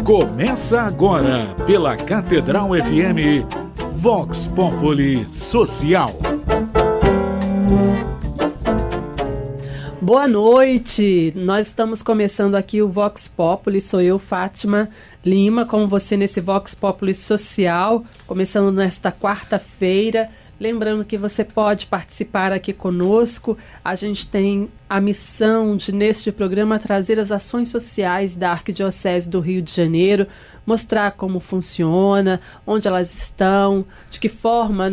Começa agora pela Catedral FM, Vox Populi Social. Boa noite, nós estamos começando aqui o Vox Populi, sou eu, Fátima Lima, com você nesse Vox Populi Social, começando nesta quarta-feira. Lembrando que você pode participar aqui conosco, a gente tem a missão de, neste programa, trazer as ações sociais da Arquidiocese do Rio de Janeiro, mostrar como funciona, onde elas estão, de que forma,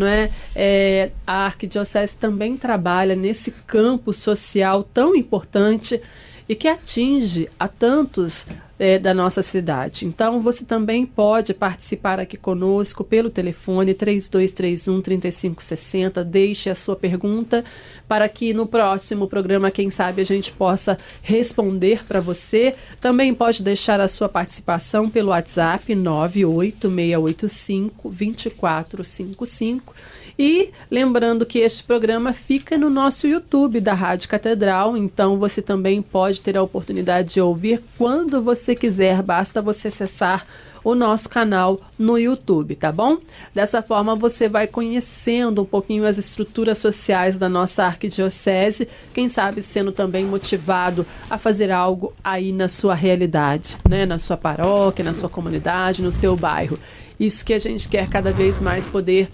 a Arquidiocese também trabalha nesse campo social tão importante e que atinge a tantos da nossa cidade. Então, você também pode participar aqui conosco pelo telefone 3231-3560. Deixe a sua pergunta para que no próximo programa, quem sabe, a gente possa responder para você. Também pode deixar a sua participação pelo WhatsApp 98685-2455. E lembrando que este programa fica no nosso YouTube da Rádio Catedral, então você também pode ter a oportunidade de ouvir quando você quiser, basta você acessar o nosso canal no YouTube, tá bom? Dessa forma você vai conhecendo um pouquinho as estruturas sociais da nossa arquidiocese, quem sabe sendo também motivado a fazer algo aí na sua realidade, na sua paróquia, na sua comunidade, no seu bairro. Isso que a gente quer cada vez mais poder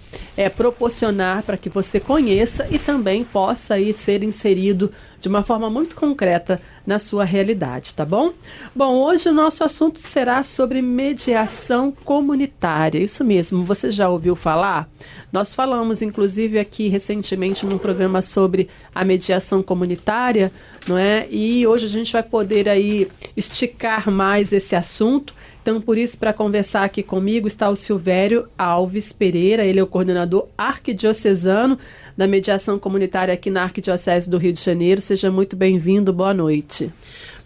proporcionar para que você conheça e também possa aí ser inserido de uma forma muito concreta na sua realidade, tá bom? Bom, hoje o nosso assunto será sobre mediação comunitária. Isso mesmo, você já ouviu falar? Nós falamos, inclusive, aqui recentemente num programa sobre a mediação comunitária, não é? E hoje a gente vai poder aí esticar mais esse assunto. Então, por isso, para conversar aqui comigo está o Silvério Alves Pereira, ele é o coordenador arquidiocesano da mediação comunitária aqui na Arquidiocese do Rio de Janeiro. Seja muito bem-vindo, boa noite.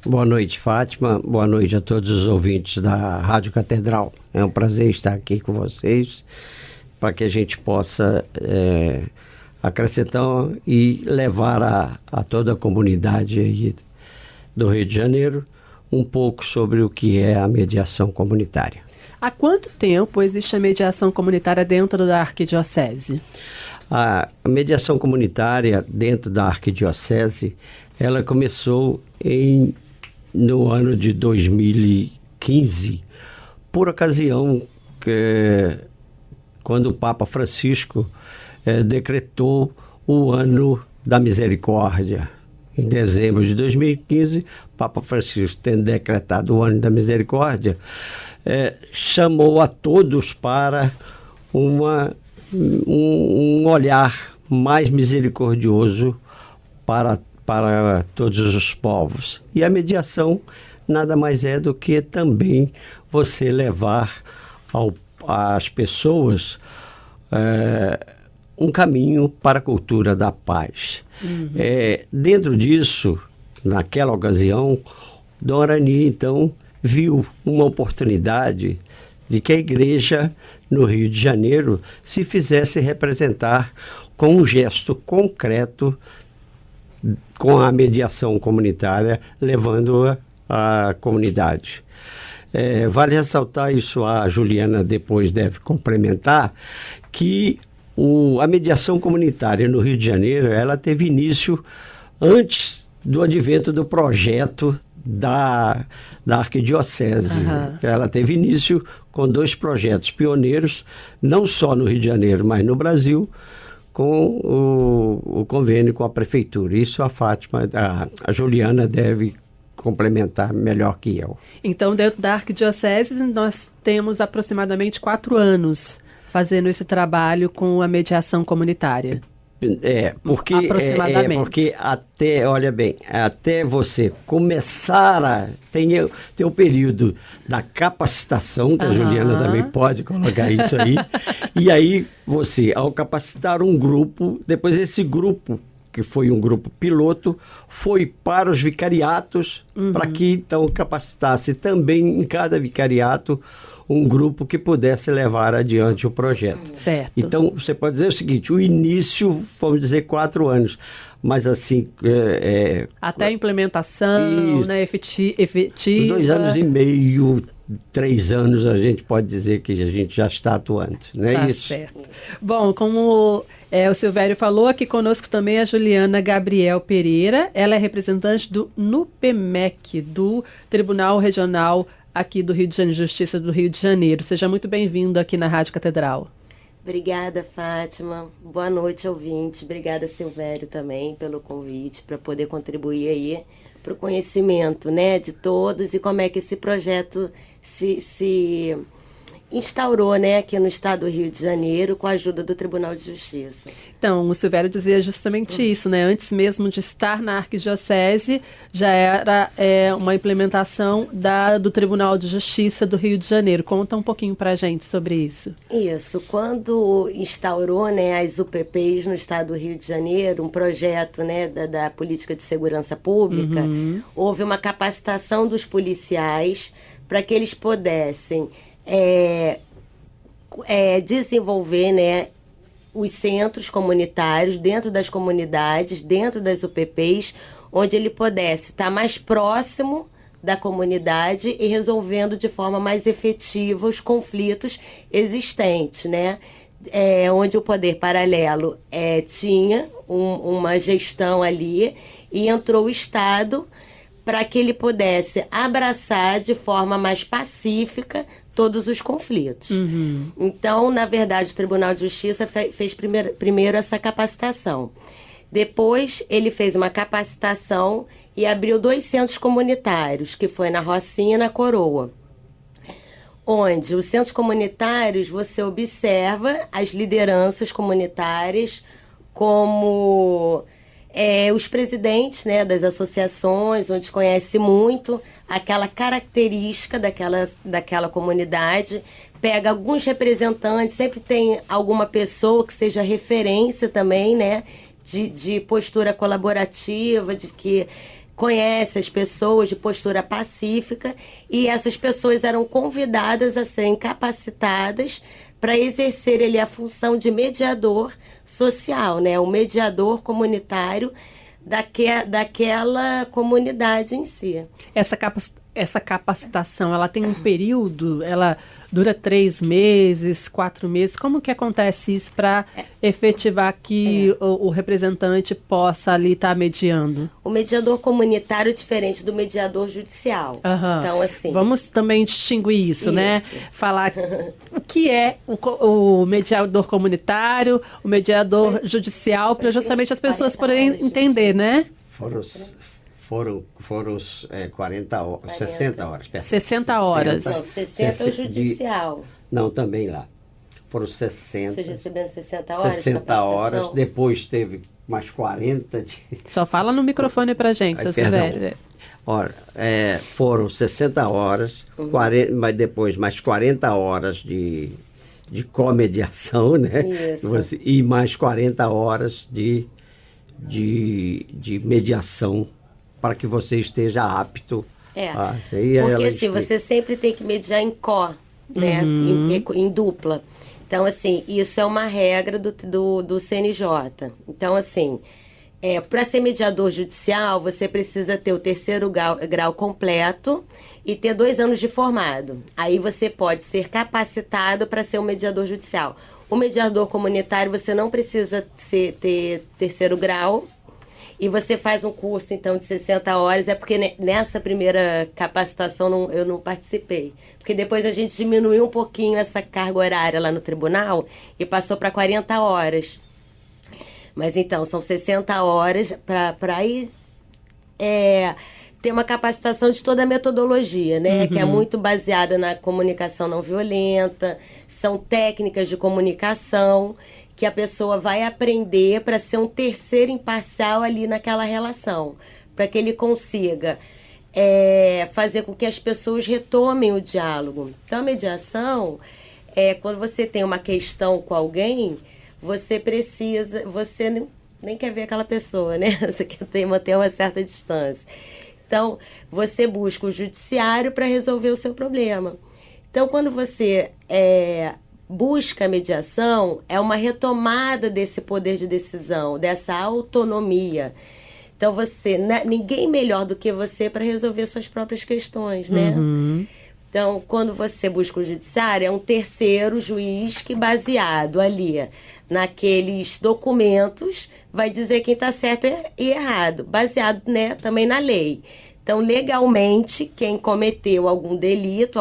Boa noite, Fátima, boa noite a todos os ouvintes da Rádio Catedral. É um prazer estar aqui com vocês, para que a gente possa acrescentar e levar a toda a comunidade aí do Rio de Janeiro um pouco sobre o que é a mediação comunitária. Há quanto tempo existe a mediação comunitária dentro da Arquidiocese? A mediação comunitária dentro da Arquidiocese, ela começou no ano de 2015, por ocasião quando o Papa Francisco decretou o ano da misericórdia. Em dezembro de 2015, Papa Francisco, tendo decretado o ano da misericórdia, chamou a todos para um olhar mais misericordioso para todos os povos. E a mediação nada mais é do que também você levar às pessoas um caminho para a cultura da paz. Uhum. Dentro disso, naquela ocasião, Dom Arani, então, viu uma oportunidade de que a igreja no Rio de Janeiro se fizesse representar com um gesto concreto com a mediação comunitária, levando-a à comunidade. Vale ressaltar isso, a Juliana depois deve complementar, que a mediação comunitária no Rio de Janeiro, ela teve início antes do advento do projeto da Arquidiocese. Uhum. Ela teve início com 2 projetos pioneiros, não só no Rio de Janeiro, mas no Brasil, com o convênio com a prefeitura. Isso a Juliana deve complementar melhor que eu. Então, dentro da Arquidiocese, nós temos aproximadamente 4 anos fazendo esse trabalho com a mediação comunitária. Porque até você começar tem o período da capacitação, que a Juliana também pode colocar isso aí, e aí você, ao capacitar um grupo, depois esse grupo, que foi um grupo piloto, foi para os vicariatos, para que então capacitasse também em cada vicariato um grupo que pudesse levar adiante o projeto. Certo. Então, você pode dizer o seguinte, o início, vamos dizer, 4 anos, mas assim... até a implementação, isso, efetiva. 2 anos e meio, 3 anos a gente pode dizer que a gente já está atuando, não é Tá isso? certo. Bom, como o Silvério falou, aqui conosco também a Juliana Gabriel Pereira. Ela é representante do NUPEMEC, do Tribunal Regional aqui do Rio de Janeiro, Justiça do Rio de Janeiro. Seja muito bem-vinda aqui na Rádio Catedral. Obrigada, Fátima. Boa noite, ouvinte. Obrigada, Silvério, também pelo convite para poder contribuir aí para o conhecimento, né, de todos e como é que esse projeto se instaurou, né, aqui no estado do Rio de Janeiro com a ajuda do Tribunal de Justiça. Então, o Silvério dizia justamente isso, né? Antes mesmo de estar na Arquidiocese, já era uma implementação do Tribunal de Justiça do Rio de Janeiro. Conta um pouquinho para a gente sobre isso. Isso, quando instaurou, né, as UPPs no estado do Rio de Janeiro, um projeto, né, da Política de Segurança Pública, houve uma capacitação dos policiais para que eles pudessem desenvolver, né, os centros comunitários dentro das comunidades, dentro das UPPs, onde ele pudesse estar mais próximo da comunidade e resolvendo de forma mais efetiva os conflitos existentes, né? Onde o poder paralelo tinha uma gestão ali e entrou o Estado para que ele pudesse abraçar de forma mais pacífica todos os conflitos. Então, na verdade, o Tribunal de Justiça fez primeiro essa capacitação. Depois, ele fez uma capacitação e abriu 2 centros comunitários, que foi na Rocinha e na Coroa. Onde os centros comunitários, você observa as lideranças comunitárias como os presidentes, né, das associações, onde conhece muito aquela característica daquela comunidade, pega alguns representantes, sempre tem alguma pessoa que seja referência também, né, de postura colaborativa, de que conhece as pessoas, de postura pacífica, e essas pessoas eram convidadas a serem capacitadas para exercer ali a função de mediador social, né? O mediador comunitário daquela comunidade em si. Essa capacitação, ela tem um período, ela dura 3 meses, 4 meses? Como que acontece isso para efetivar que o representante possa ali estar mediando? O mediador comunitário é diferente do mediador judicial. Então, assim... Vamos também distinguir isso, né? Falar o que é o mediador comunitário, o mediador judicial, para justamente as pessoas poderem entender, né? Foram 40 horas, 60 horas. 60 horas. Não, 60 é o judicial. Não, também lá. Foram 60. Vocês receberam 60 horas? 60 horas, depois teve mais 40. Só fala no microfone pra gente, seu Silvério. Ora, foram 60 horas, 40, mas depois mais 40 horas de comediação, né? Isso. E mais 40 horas de mediação para que você esteja apto. Porque assim, você sempre tem que mediar em né? Em dupla. Então, assim, isso é uma regra do CNJ. Então, assim, para ser mediador judicial, você precisa ter o 3º grau completo e ter 2 anos de formado. Aí você pode ser capacitado para ser um mediador judicial. O mediador comunitário, você não precisa ter 3º grau, e você faz um curso, então, de 60 horas, porque nessa primeira capacitação eu não participei. Porque depois a gente diminuiu um pouquinho essa carga horária lá no tribunal e passou para 40 horas. Mas, então, são 60 horas para ir ter uma capacitação de toda a metodologia, né? Que é muito baseada na comunicação não violenta, são técnicas de comunicação que a pessoa vai aprender para ser um terceiro imparcial ali naquela relação, para que ele consiga fazer com que as pessoas retomem o diálogo. Então, a mediação quando você tem uma questão com alguém, você nem quer ver aquela pessoa, né? Você quer manter uma certa distância. Então, você busca o judiciário para resolver o seu problema. Então, quando você busca a mediação, é uma retomada desse poder de decisão, dessa autonomia. Então, ninguém melhor do que você para resolver suas próprias questões, né? Então, quando você busca o judiciário, é um terceiro juiz que, baseado ali naqueles documentos, vai dizer quem está certo e errado, baseado, né, também na lei. Então, legalmente, quem cometeu algum delito,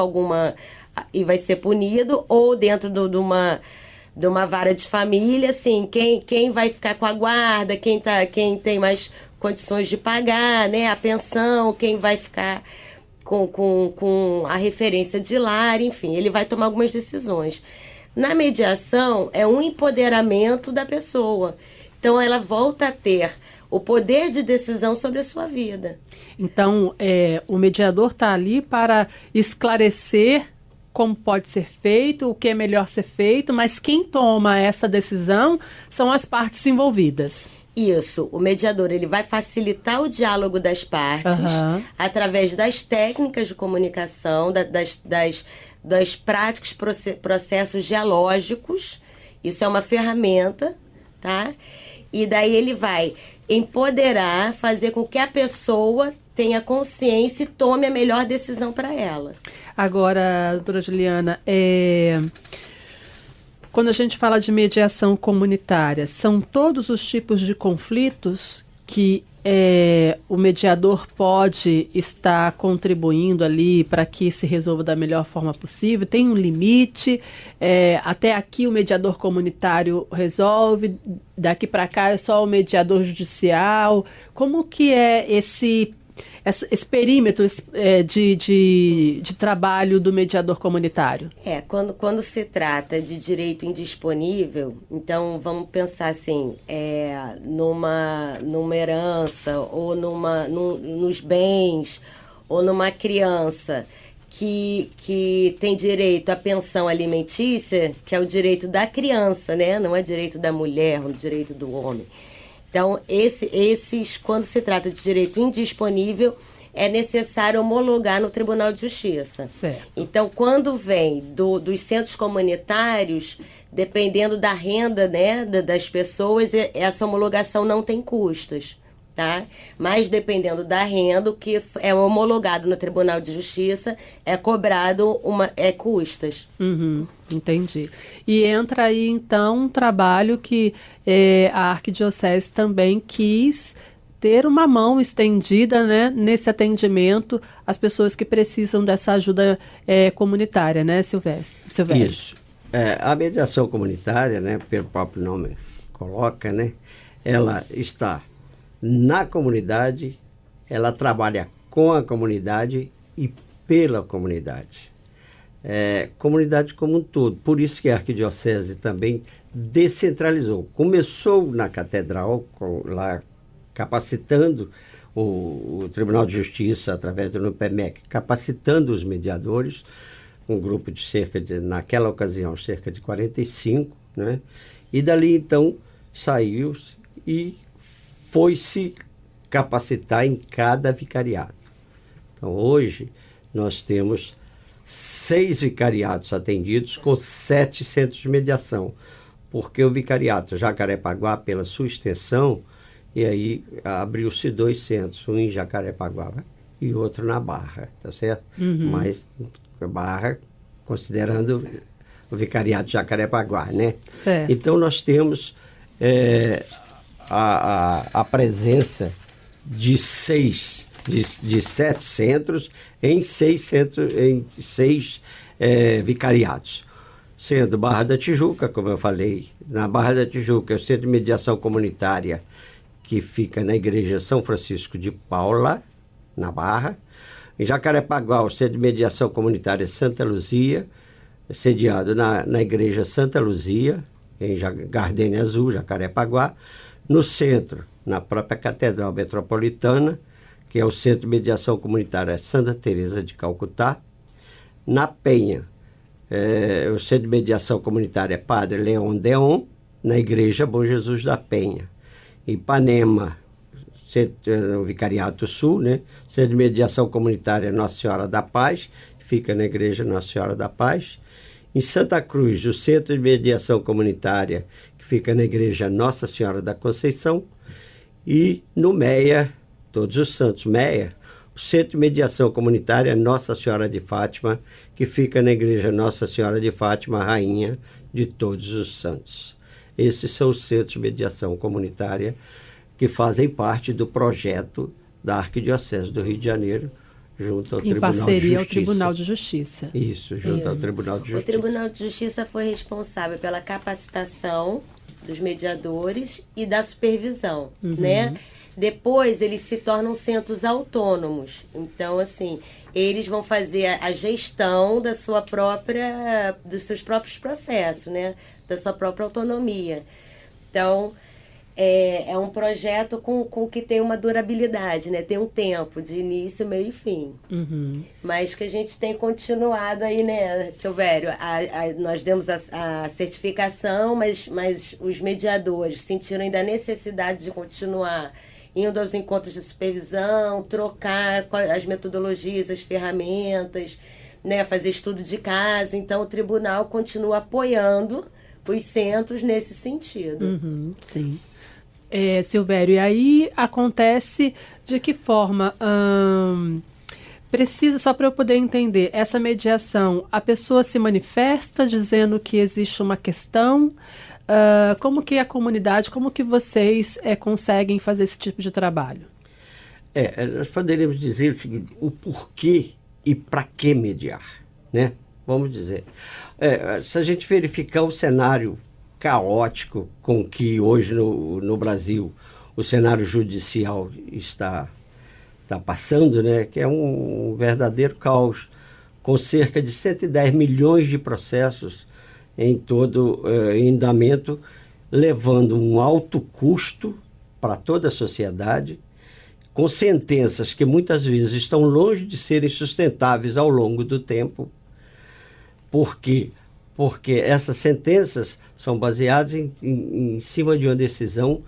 e vai ser punido, ou dentro de uma vara de família, assim, quem vai ficar com a guarda, quem tem mais condições de pagar, né, a pensão, quem vai ficar com a referência de lar, enfim, ele vai tomar algumas decisões. Na mediação, é um empoderamento da pessoa. Então, ela volta a ter o poder de decisão sobre a sua vida. Então, o mediador está ali para esclarecer como pode ser feito, o que é melhor ser feito, mas quem toma essa decisão são as partes envolvidas. Isso, o mediador ele vai facilitar o diálogo das partes através das técnicas de comunicação, das práticas, processos dialógicos. Isso é uma ferramenta, tá? E daí ele vai empoderar, fazer com que a pessoa tenha consciência e tome a melhor decisão para ela. Agora, doutora Juliana, quando a gente fala de mediação comunitária, são todos os tipos de conflitos que o mediador pode estar contribuindo ali para que se resolva da melhor forma possível? Tem um limite? Até aqui o mediador comunitário resolve, daqui para cá é só o mediador judicial? Como que é esse perímetro de trabalho do mediador comunitário? Quando se trata de direito indisponível, então vamos pensar assim, numa herança, ou nos bens, ou numa criança que tem direito à pensão alimentícia, que é o direito da criança, né? Não é direito da mulher, ou direito do homem. Então, quando se trata de direito indisponível, é necessário homologar no Tribunal de Justiça. Certo. Então, quando vem dos centros comunitários, dependendo da renda, né, das pessoas, essa homologação não tem custos, tá? Mas dependendo da renda, o que é homologado no Tribunal de Justiça é cobrado custas. Entendi. E entra aí, então, um trabalho que a Arquidiocese também quis ter uma mão estendida, né, nesse atendimento às pessoas que precisam dessa ajuda comunitária, né, Silvestre? Isso. A mediação comunitária, né, pelo próprio nome coloca, né, ela está na comunidade, ela trabalha com a comunidade e pela comunidade. Comunidade como um todo. Por isso que a Arquidiocese também descentralizou. Começou na Catedral, lá capacitando o Tribunal de Justiça, através do NUPEMEC, capacitando os mediadores, um grupo de naquela ocasião, cerca de 45, né? E dali, então, saiu e foi se capacitar em cada vicariado. Então, hoje, nós temos 6 vicariatos atendidos com 7 centros de mediação, porque o vicariato Jacarepaguá, pela sua extensão, e aí abriu-se 2 centros, um em Jacarepaguá e outro na Barra, tá certo? Mas Barra, considerando o vicariato Jacarepaguá, né? Certo. Então, nós temos a presença de 7 centros em 6 vicariatos, sendo Barra da Tijuca, como eu falei. Na Barra da Tijuca é o Centro de Mediação Comunitária, que fica na Igreja São Francisco de Paula, na Barra. Em Jacarepaguá, o Centro de Mediação Comunitária Santa Luzia, sediado na Igreja Santa Luzia, em Gardênia Azul, Jacarepaguá. No centro, na própria Catedral Metropolitana, que é o Centro de Mediação Comunitária Santa Teresa de Calcutá. Na Penha, o Centro de Mediação Comunitária Padre Leon Deon, na Igreja Bom Jesus da Penha. Em Ipanema, o Vicariato Sul, né? Centro de Mediação Comunitária Nossa Senhora da Paz, fica na Igreja Nossa Senhora da Paz. Em Santa Cruz, o Centro de Mediação Comunitária, que fica na Igreja Nossa Senhora da Conceição. E no Meia, Todos os Santos Meia, o Centro de Mediação Comunitária Nossa Senhora de Fátima, que fica na Igreja Nossa Senhora de Fátima, Rainha de Todos os Santos. Esses são os centros de mediação comunitária que fazem parte do projeto da Arquidiocese do Rio de Janeiro, junto ao Tribunal de Justiça. Em parceria ao Tribunal de Justiça. Isso, junto ao Tribunal de Justiça. O Tribunal de Justiça foi responsável pela capacitação dos mediadores e da supervisão, né? Depois, eles se tornam centros autônomos. Então, assim, eles vão fazer a gestão dos seus próprios processos, né? Da sua própria autonomia. Então, é um projeto com que tem uma durabilidade, né? Tem um tempo de início, meio e fim. Mas que a gente tem continuado aí, né, Silvério? Nós demos a certificação, mas os mediadores sentiram ainda a necessidade de continuar indo aos encontros de supervisão, trocar as metodologias, as ferramentas, né, fazer estudo de caso. Então, o tribunal continua apoiando os centros nesse sentido. Sim. Silvério, e aí acontece de que forma? Precisa, só para eu poder entender, essa mediação, a pessoa se manifesta dizendo que existe uma questão. Como que a comunidade, como que vocês conseguem fazer esse tipo de trabalho? Nós poderíamos dizer o seguinte, o porquê e para que mediar, né? Vamos dizer. Se a gente verificar o cenário caótico com que hoje no Brasil o cenário judicial está passando, né? Que é um verdadeiro caos, com cerca de 110 milhões de processos em todo em andamento, levando um alto custo para toda a sociedade, com sentenças que muitas vezes estão longe de serem sustentáveis ao longo do tempo. Por quê? Porque essas sentenças são baseadas em cima de uma decisão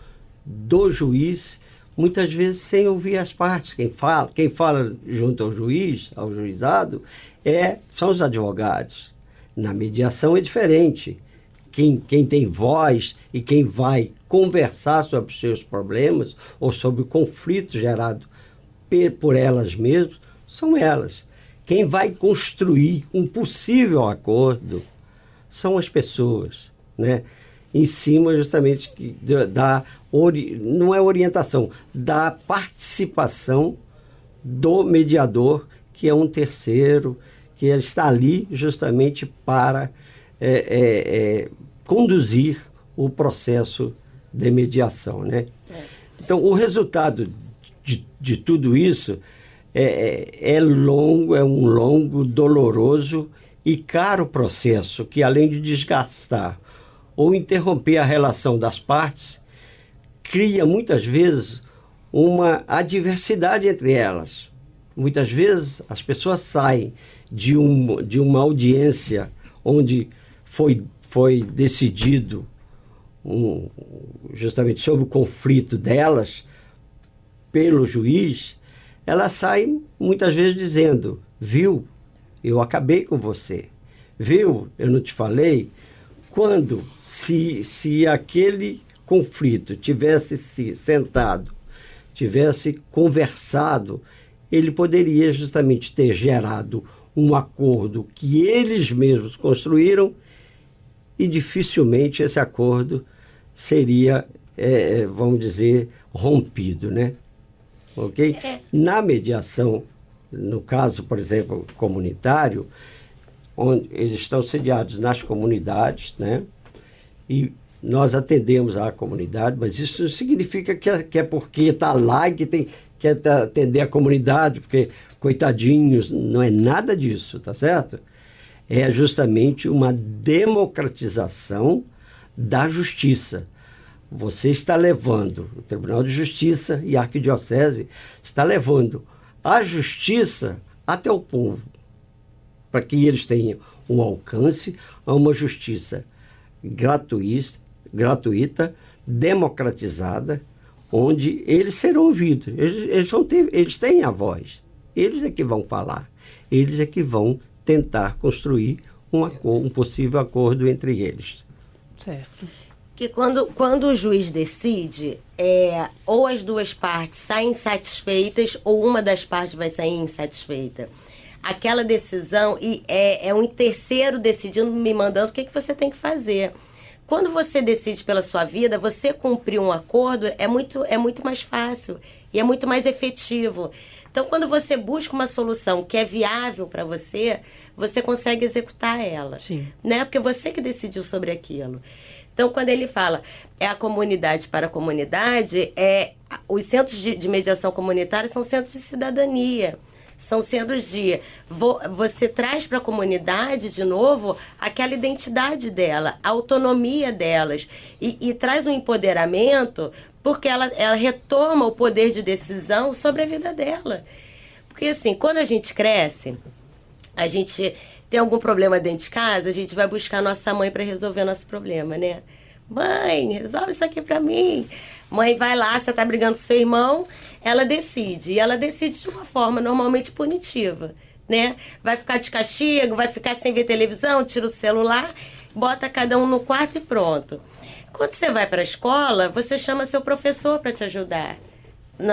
do juiz, muitas vezes sem ouvir as partes. Quem fala junto ao juiz, ao juizado, são os advogados. Na mediação é diferente. Quem tem voz e quem vai conversar sobre os seus problemas ou sobre o conflito gerado por elas mesmas, são elas. Quem vai construir um possível acordo são as pessoas, né? Em cima justamente não é orientação, da participação do mediador, que é um terceiro, que ele está ali justamente para conduzir o processo de mediação, né? Então, o resultado de tudo isso é um longo, doloroso e caro processo que, além de desgastar ou interromper a relação das partes, cria muitas vezes uma adversidade entre elas. Muitas vezes as pessoas saem de uma audiência onde foi decidido justamente sobre o conflito delas pelo juiz, elas saem muitas vezes dizendo: viu, eu acabei com você, viu, eu não te falei. Quando, se aquele conflito tivesse se sentado, tivesse conversado, ele poderia justamente ter gerado um acordo que eles mesmos construíram e dificilmente esse acordo seria, vamos dizer, rompido, né? Ok? Na mediação, no caso, por exemplo, comunitário, onde eles estão sediados nas comunidades, né? E nós atendemos à comunidade, mas isso não significa que é porque está lá e que quer atender a comunidade, porque, coitadinhos, não é nada disso, tá certo? É justamente uma democratização da justiça. Você está levando, o Tribunal de Justiça e a Arquidiocese está levando a justiça até o povo, para que eles tenham um alcance a uma justiça gratuita, democratizada, onde eles serão ouvidos. Eles têm a voz. Eles é que vão falar. Eles é que vão tentar construir um possível acordo entre eles. Certo. Que quando o juiz decide, ou as duas partes saem insatisfeitas ou uma das partes vai sair insatisfeita. Aquela decisão é um terceiro decidindo, me mandando o que você tem que fazer. Quando você decide pela sua vida, você cumprir um acordo é muito mais fácil e é muito mais efetivo. Então, quando você busca uma solução que é viável para você, você consegue executar ela. Sim. Né? Porque você que decidiu sobre aquilo. Então, quando ele fala a comunidade para a comunidade, os centros de mediação comunitária são centros de cidadania. São centros de... Você traz para a comunidade, de novo, aquela identidade dela, a autonomia delas. E traz um empoderamento, porque ela retoma o poder de decisão sobre a vida dela. Porque, assim, quando a gente cresce, a gente tem algum problema dentro de casa, a gente vai buscar nossa mãe para resolver nosso problema, né? Mãe, resolve isso aqui para mim. Mãe vai lá, você tá brigando com seu irmão, ela decide. E ela decide de uma forma normalmente punitiva, né? Vai ficar de castigo, vai ficar sem ver televisão, tira o celular, bota cada um no quarto e pronto. Quando você vai para a escola, você chama seu professor para te ajudar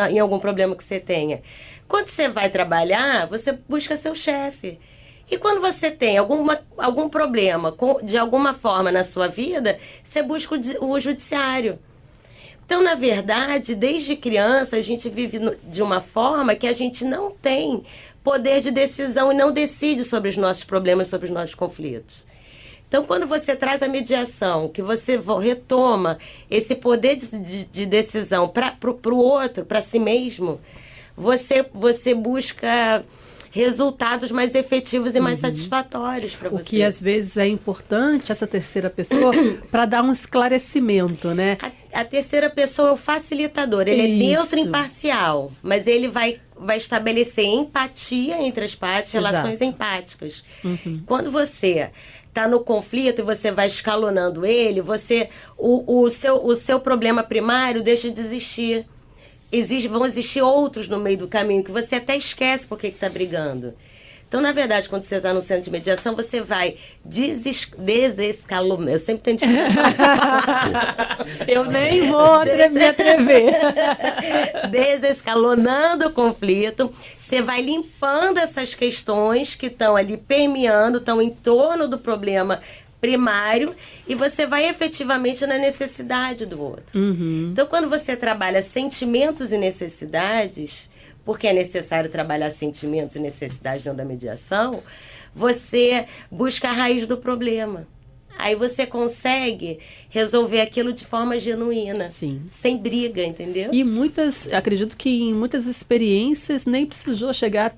em algum problema que você tenha. Quando você vai trabalhar, você busca seu chefe. E quando você tem algum problema de alguma forma na sua vida, você busca o judiciário. Então, na verdade, desde criança, a gente vive de uma forma que a gente não tem poder de decisão e não decide sobre os nossos problemas, sobre os nossos conflitos. Então, quando você traz a mediação, que você retoma esse poder de decisão para o outro, para si mesmo, você busca resultados mais efetivos e mais satisfatórios para você. O que às vezes é importante, essa terceira pessoa, para dar um esclarecimento, né? A terceira pessoa é o facilitador, ele é neutro e imparcial, mas ele vai estabelecer empatia entre as partes, relações empáticas. Quando você está no conflito e você vai escalonando ele, o seu problema primário deixa de existir. Vão existir outros no meio do caminho que você até esquece por que está brigando. Então, na verdade, quando você está no centro de mediação, você vai desescalonando. Eu sempre tento Eu nem vou me atrever. Desescalonando o conflito. Você vai limpando essas questões que estão ali permeando, estão em torno do problema primário, e você vai efetivamente na necessidade do outro. Então, quando você trabalha sentimentos e necessidades, porque é necessário trabalhar sentimentos e necessidades dentro da mediação, você busca a raiz do problema. Aí você consegue resolver aquilo de forma genuína, sem briga, entendeu? E acredito que em muitas experiências nem precisou chegar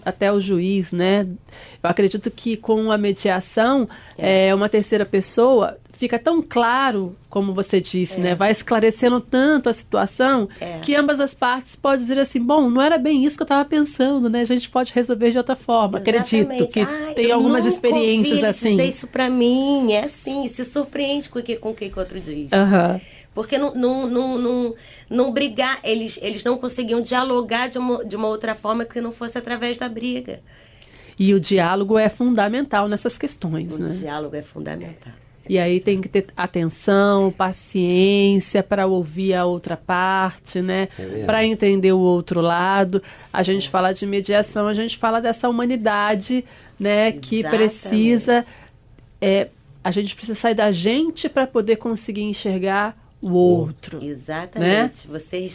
até o juiz, né? Eu acredito que com a mediação, uma terceira pessoa fica tão claro, como você disse, né? Vai esclarecendo tanto a situação que ambas as partes podem dizer assim, bom, não era bem isso que eu estava pensando, né? A gente pode resolver de outra forma. Exatamente. Acredito que tem algumas experiências assim. Dizer isso pra mim, é assim, se surpreende com o que o outro diz. Porque não brigar, eles não conseguiam dialogar de uma outra forma que não fosse através da briga. E o diálogo é fundamental nessas questões, né? O diálogo é fundamental. E aí tem que ter atenção, paciência para ouvir a outra parte, né? Para entender o outro lado. A gente fala de mediação, a gente fala dessa humanidade, né? Que precisa... a gente precisa sair da gente para poder conseguir enxergar o outro. Exatamente. Né? Você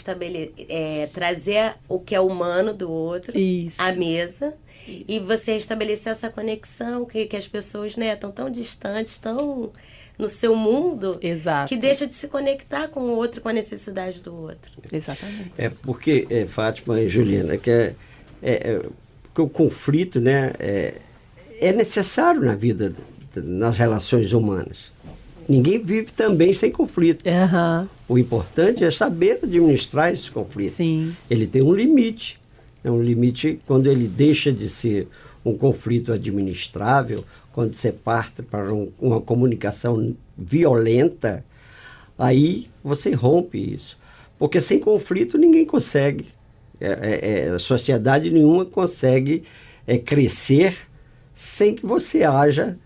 trazer o que é humano do outro à mesa. E você estabelecer essa conexão que as pessoas, né, estão tão distantes, estão no seu mundo, que deixa de se conectar com o outro, com a necessidade do outro. Exatamente. Porque, Fátima e Juliana, porque o conflito, né, é necessário na vida, nas relações humanas. Ninguém vive também sem conflito. O importante é saber administrar esse conflito. Ele tem um limite. É um limite quando ele deixa de ser um conflito administrável, quando você parte para uma comunicação violenta, aí você rompe isso. Porque sem conflito ninguém consegue, sociedade nenhuma consegue crescer sem que você haja,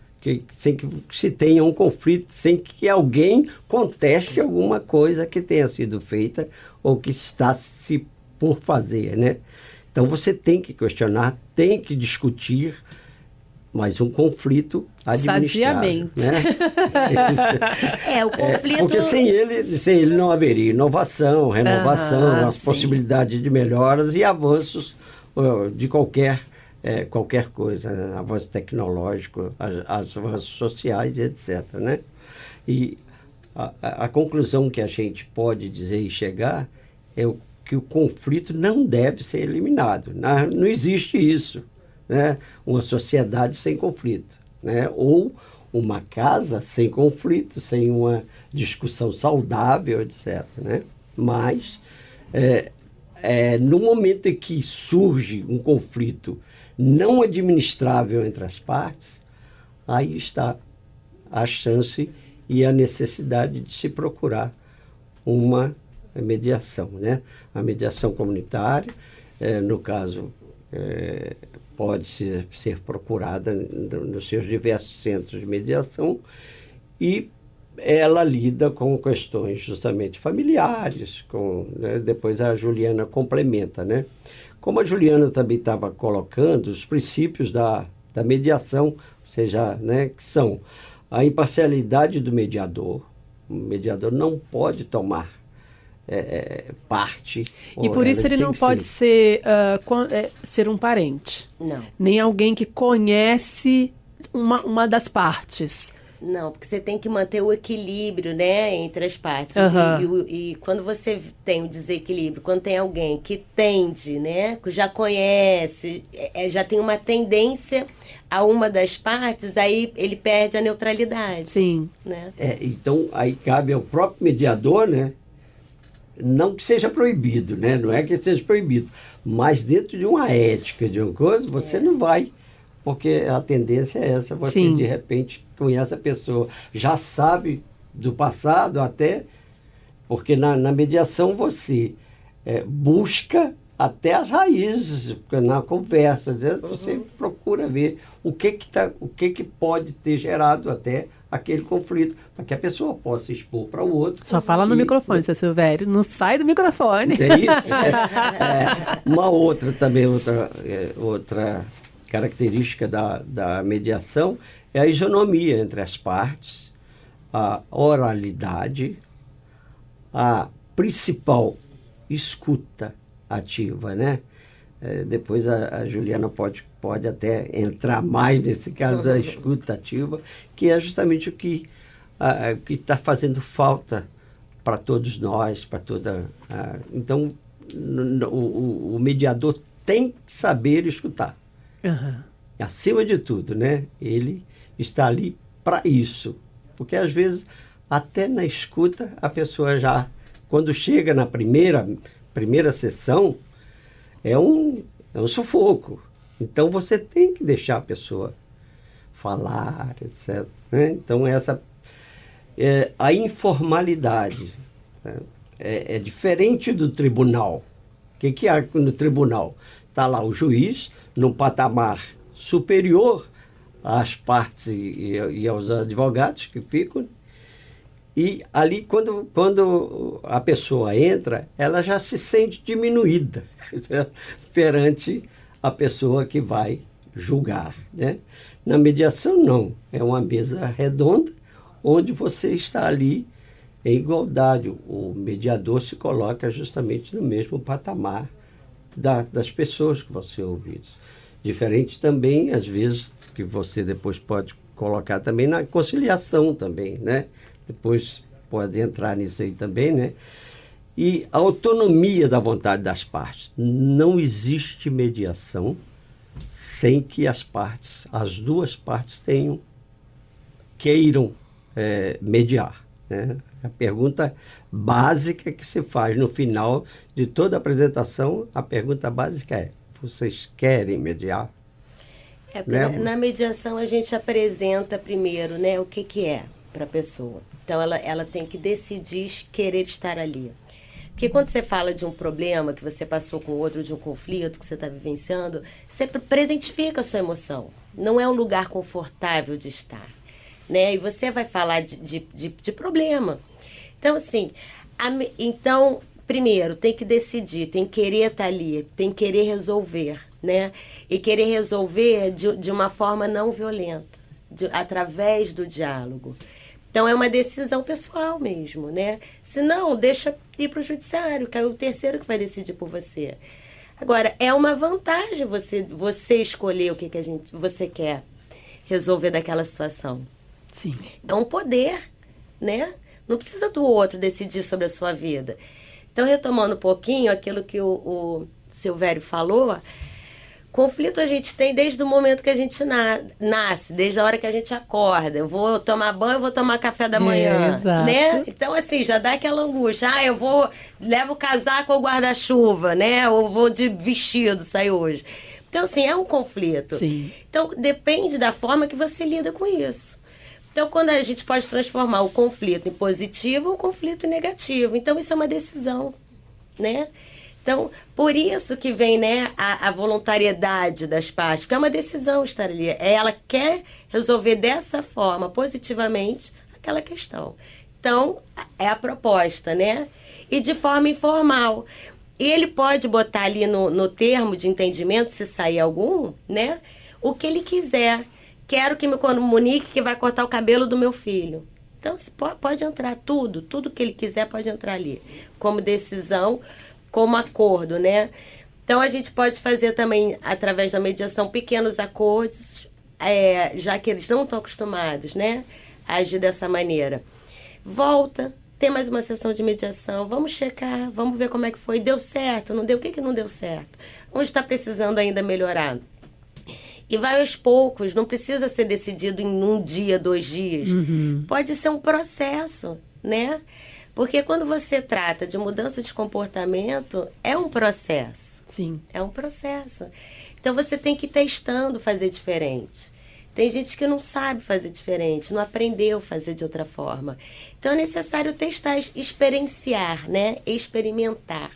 sem que se tenha um conflito, sem que alguém conteste alguma coisa que tenha sido feita ou que está se por fazer, né? Então você tem que questionar, tem que discutir, mas um conflito administrado. Sadiamente. Né? O conflito... Porque sem ele não haveria inovação, renovação, as possibilidades de melhoras e avanços de qualquer coisa, né? Avanço tecnológico, avanços sociais, etc. Né? E a conclusão que a gente pode dizer e chegar é que o conflito não deve ser eliminado. Não existe isso, né? Uma sociedade sem conflito, né? Ou uma casa sem conflito, sem uma discussão saudável, etc. Né? Mas, no momento em que surge um conflito não administrável entre as partes, aí está a chance e a necessidade de se procurar uma mediação, né? A mediação comunitária, no caso, pode ser procurada nos seus diversos centros de mediação e ela lida com questões justamente familiares, né? Depois a Juliana complementa, né? Como a Juliana também estava colocando, os princípios da mediação, ou seja, né, que são a imparcialidade do mediador. O mediador não pode tomar parte. E por isso ele não pode ser um parente. Não. Nem alguém que conhece uma das partes. Não, porque você tem que manter o equilíbrio, né, entre as partes. E quando você tem o desequilíbrio, quando tem alguém que tende, né, que já conhece, já tem uma tendência a uma das partes, aí ele perde a neutralidade. Sim. Né? Então, aí cabe ao próprio mediador, né, não que seja proibido, né, não é que seja proibido, mas dentro de uma ética, de uma coisa, você não vai... Porque a tendência é essa, você de repente conhece a pessoa, já sabe do passado até, porque na mediação você busca até as raízes, na conversa, você procura ver o que pode ter gerado até aquele conflito, para que a pessoa possa expor para o outro. Só fala no microfone, seu Silvério, não sai do microfone. É isso? Uma outra também, outra característica da mediação é a isonomia entre as partes, a oralidade, a principal escuta ativa, né? Depois a Juliana pode até entrar mais nesse caso da escuta ativa, que é justamente o que está fazendo falta para todos nós, para toda... Então, o mediador tem que saber escutar. Acima de tudo, né? Ele está ali para isso. Porque, às vezes, até na escuta, a pessoa já, quando chega na primeira sessão, é um sufoco. Então, você tem que deixar a pessoa falar, etc. Né? Então, a informalidade, né? É diferente do tribunal. O que há no tribunal? Está lá o juiz, num patamar superior às partes e aos advogados que ficam. E ali, quando a pessoa entra, ela já se sente diminuída perante a pessoa que vai julgar, né? Na mediação, não. É uma mesa redonda, onde você está ali em igualdade. O mediador se coloca justamente no mesmo patamar das pessoas que vão ser ouvidas. Diferente também, às vezes, que você depois pode colocar também na conciliação também, né? Depois pode entrar nisso aí também, né? E a autonomia da vontade das partes. Não existe mediação sem que as duas partes queiram mediar, né? A pergunta básica que se faz no final de toda a apresentação, a pergunta básica é: vocês querem mediar? Né? Na mediação a gente apresenta primeiro, né, o que é para a pessoa. Então ela tem que decidir querer estar ali. Porque quando você fala de um problema que você passou com outro, de um conflito que você está vivenciando, você presentifica a sua emoção. não é um lugar confortável de estar, né? E você vai falar de problema. Então, assim, primeiro, tem que decidir, tem que querer estar ali, tem que querer resolver, né? E querer resolver de uma forma não violenta, através do diálogo. Então, é uma decisão pessoal mesmo, né? Se não, deixa ir para o judiciário, que é o terceiro que vai decidir por você. Agora, é uma vantagem você escolher o que você quer resolver daquela situação. Sim. É um poder, né? Não precisa do outro decidir sobre a sua vida. Então, retomando um pouquinho aquilo que o Silvério falou, conflito a gente tem desde o momento que a gente nasce, desde a hora que a gente acorda. Eu vou tomar banho, eu vou tomar café da manhã, né? Então, assim, já dá aquela angústia. Levo o casaco ou guarda-chuva, né? Ou vou de vestido, sair hoje. Então, assim, é um conflito. Sim. Então, depende da forma que você lida com isso. Então, quando a gente pode transformar o conflito em positivo ou o conflito em negativo. Então, isso é uma decisão, né? Então, por isso que vem, né, a voluntariedade das partes, porque é uma decisão estar ali. Ela quer resolver dessa forma, positivamente, aquela questão. Então, é a proposta, né? E de forma informal. Ele pode botar ali no termo de entendimento, se sair algum, né, o que ele quiser. Quero que me comunique que vai cortar o cabelo do meu filho. Então, pode entrar tudo que ele quiser pode entrar ali, como decisão, como acordo, né? Então, a gente pode fazer também, através da mediação, pequenos acordos, já que eles não estão acostumados, né, a agir dessa maneira. Volta, tem mais uma sessão de mediação, vamos checar, vamos ver como é que foi. Deu certo, não deu? O que não deu certo? Onde está precisando ainda melhorar? E vai aos poucos, não precisa ser decidido em 1 dia, 2 dias. Pode ser um processo, né? Porque quando você trata de mudança de comportamento, é um processo. Sim. É um processo. Então, você tem que ir testando fazer diferente. Tem gente que não sabe fazer diferente, não aprendeu a fazer de outra forma. Então, é necessário testar, experienciar, né? Experimentar.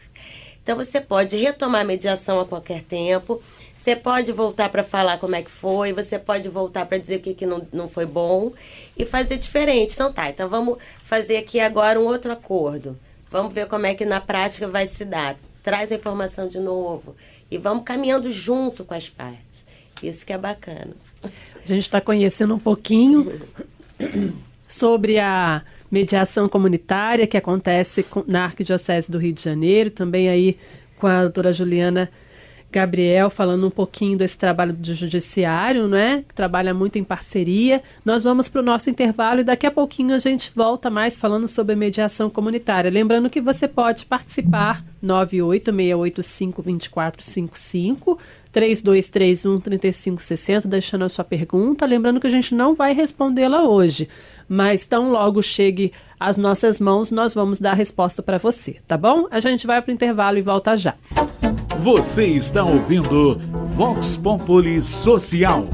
Então, você pode retomar a mediação a qualquer tempo. Você pode voltar para falar como é que foi, você pode voltar para dizer o que não foi bom e fazer diferente. Então vamos fazer aqui agora um outro acordo. Vamos ver como é que na prática vai se dar. Traz a informação de novo e vamos caminhando junto com as partes. Isso que é bacana. A gente está conhecendo um pouquinho sobre a mediação comunitária que acontece na Arquidiocese do Rio de Janeiro, também aí com a doutora Juliana Gabriel, falando um pouquinho desse trabalho do judiciário, né? Que trabalha muito em parceria. Nós vamos para o nosso intervalo e daqui a pouquinho a gente volta mais falando sobre mediação comunitária. Lembrando que você pode participar 98685-2455, 3231-3560, deixando a sua pergunta. Lembrando que a gente não vai respondê-la hoje, mas tão logo chegue às nossas mãos, nós vamos dar a resposta para você, tá bom? A gente vai para o intervalo e volta já. Você está ouvindo Vox Populi Social.